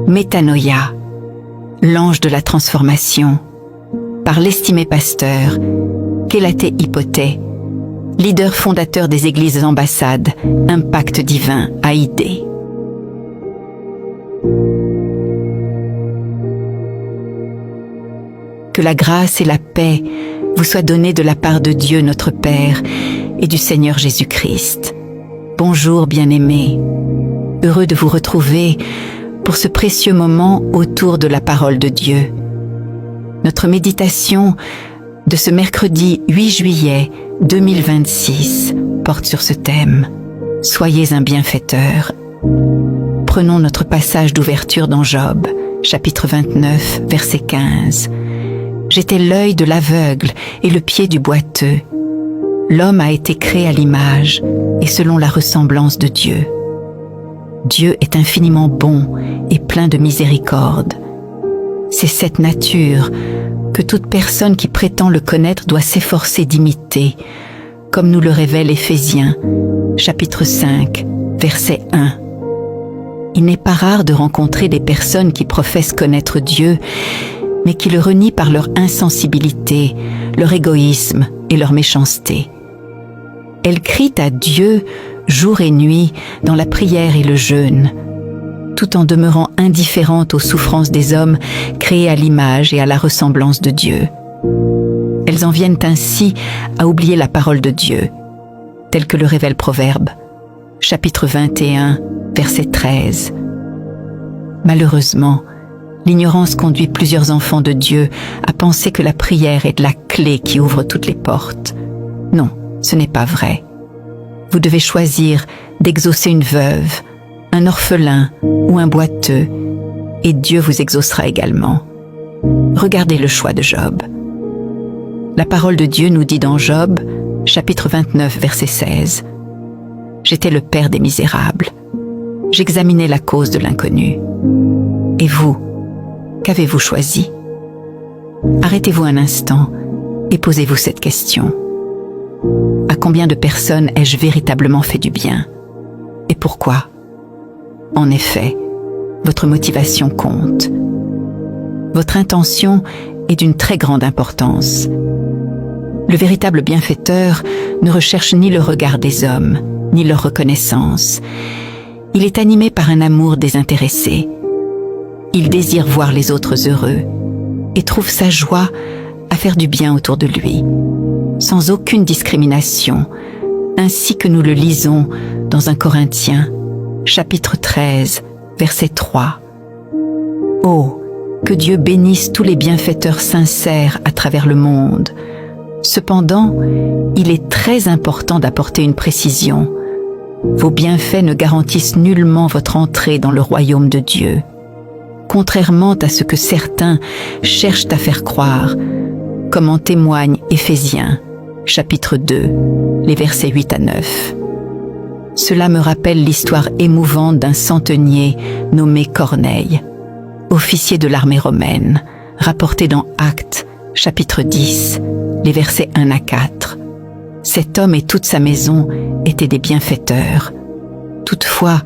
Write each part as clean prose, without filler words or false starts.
Métanoïa, l'ange de la transformation, par l'estimé pasteur Kélaté Hypothée, leader fondateur des églises ambassades, Impact Divin AID. Que la grâce et la paix vous soient données de la part de Dieu notre Père et du Seigneur Jésus-Christ. Bonjour bien-aimés, heureux de vous retrouver pour ce précieux moment autour de la parole de Dieu. Notre méditation de ce mercredi 8 juillet 2026 porte sur ce thème « Soyez un bienfaiteur ». Prenons notre passage d'ouverture dans Job, chapitre 29, verset 15. « J'étais l'œil de l'aveugle et le pied du boiteux. L'homme a été créé à l'image et selon la ressemblance de Dieu. Dieu est infiniment bon et plein de miséricorde. C'est cette nature que toute personne qui prétend le connaître doit s'efforcer d'imiter, comme nous le révèle Éphésiens, chapitre 5, verset 1. Il n'est pas rare de rencontrer des personnes qui professent connaître Dieu, mais qui le renient par leur insensibilité, leur égoïsme et leur méchanceté. Elles crient à Dieu jour et nuit dans la prière et le jeûne, tout en demeurant indifférentes aux souffrances des hommes créés à l'image et à la ressemblance de Dieu. Elles en viennent ainsi à oublier la parole de Dieu, telle que le révèle Proverbe, chapitre 21, verset 13. Malheureusement, l'ignorance conduit plusieurs enfants de Dieu à penser que la prière est la clé qui ouvre toutes les portes. Non, ce n'est pas vrai. Vous devez choisir d'exaucer une veuve, un orphelin ou un boiteux, et Dieu vous exaucera également. Regardez le choix de Job. La parole de Dieu nous dit dans Job, chapitre 29, verset 16. « J'étais le père des misérables. J'examinais la cause de l'inconnu. Et vous, qu'avez-vous choisi ? Arrêtez-vous un instant et posez-vous cette question. À combien de personnes ai-je véritablement fait du bien ? Et pourquoi ? En effet, votre motivation compte. Votre intention est d'une très grande importance. Le véritable bienfaiteur ne recherche ni le regard des hommes, ni leur reconnaissance. Il est animé par un amour désintéressé. Il désire voir les autres heureux et trouve sa joie à faire du bien autour de lui, sans aucune discrimination, ainsi que nous le lisons dans 1 Corinthiens, chapitre 13, verset 3. « Oh, que Dieu bénisse tous les bienfaiteurs sincères à travers le monde. Cependant, il est très important d'apporter une précision. Vos bienfaits ne garantissent nullement votre entrée dans le royaume de Dieu. Contrairement à ce que certains cherchent à faire croire, comme en témoigne Éphésiens, chapitre 2, les versets 8 à 9. Cela me rappelle l'histoire émouvante d'un centenier nommé Corneille, officier de l'armée romaine, rapporté dans Actes, chapitre 10, les versets 1 à 4. Cet homme et toute sa maison étaient des bienfaiteurs. Toutefois,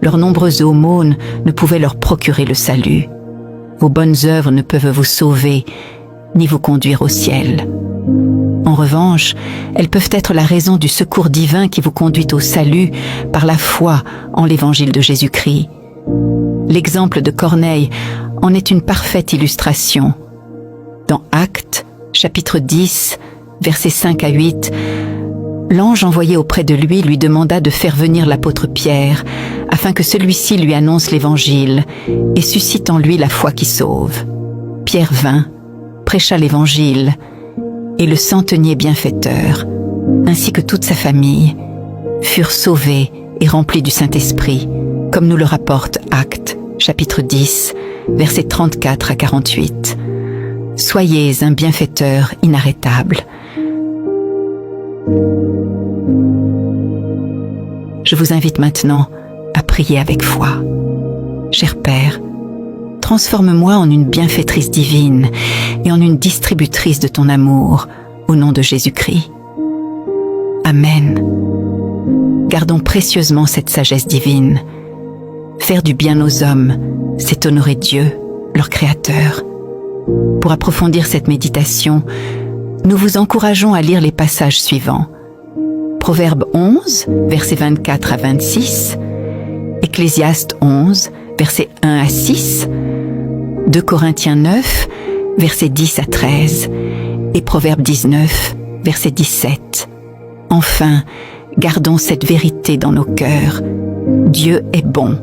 leurs nombreuses aumônes ne pouvaient leur procurer le salut. Vos bonnes œuvres ne peuvent vous sauver, ni vous conduire au ciel. En revanche, elles peuvent être la raison du secours divin qui vous conduit au salut par la foi en l'évangile de Jésus-Christ. L'exemple de Corneille en est une parfaite illustration. Dans Actes, chapitre 10, versets 5 à 8, l'ange envoyé auprès de lui demanda de faire venir l'apôtre Pierre, afin que celui-ci lui annonce l'évangile et suscite en lui la foi qui sauve. Pierre vint, prêcha l'évangile, et le centenier bienfaiteur, ainsi que toute sa famille, furent sauvés et remplis du Saint-Esprit, comme nous le rapporte Actes, chapitre 10, versets 34 à 48. Soyez un bienfaiteur inarrêtable. Je vous invite maintenant à prier avec foi. Cher Père, transforme-moi en une bienfaitrice divine et en une distributrice de ton amour, au nom de Jésus-Christ. Amen. Gardons précieusement cette sagesse divine. Faire du bien aux hommes c'est honorer Dieu, leur Créateur. Pour approfondir cette méditation, nous vous encourageons à lire les passages suivants. Proverbe 11, versets 24 à 26, Ecclésiaste 11, versets 1 à 6, 2 Corinthiens 9, versets 10 à 13, et Proverbe 19, verset 17. Enfin, gardons cette vérité dans nos cœurs. Dieu est bon.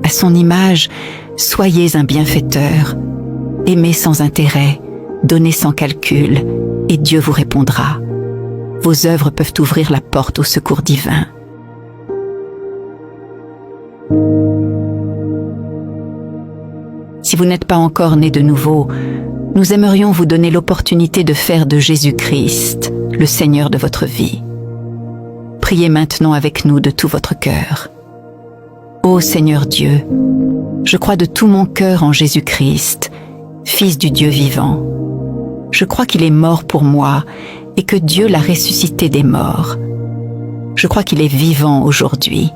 À son image, soyez un bienfaiteur. Aimez sans intérêt, donnez sans calcul, et Dieu vous répondra. Vos œuvres peuvent ouvrir la porte au secours divin. Si vous n'êtes pas encore né de nouveau, nous aimerions vous donner l'opportunité de faire de Jésus-Christ le Seigneur de votre vie. Priez maintenant avec nous de tout votre cœur. Ô Seigneur Dieu, je crois de tout mon cœur en Jésus-Christ, Fils du Dieu vivant. Je crois qu'il est mort pour moi et que Dieu l'a ressuscité des morts. Je crois qu'il est vivant aujourd'hui.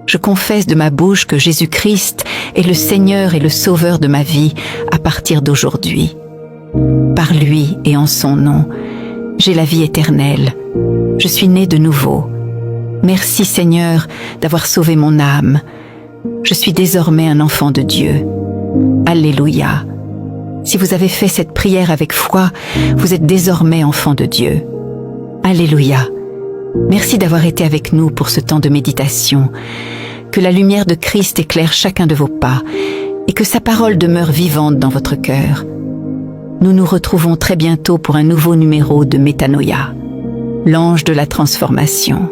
Je confesse de ma bouche que Jésus-Christ est le Seigneur et le Sauveur de ma vie à partir d'aujourd'hui. Par lui et en son nom, j'ai la vie éternelle. Je suis né de nouveau. Merci Seigneur d'avoir sauvé mon âme. Je suis désormais un enfant de Dieu. Alléluia. Si vous avez fait cette prière avec foi, vous êtes désormais enfant de Dieu. Alléluia. Merci d'avoir été avec nous pour ce temps de méditation. Que la lumière de Christ éclaire chacun de vos pas et que sa parole demeure vivante dans votre cœur. Nous nous retrouvons très bientôt pour un nouveau numéro de Métanoïa, l'ange de la transformation.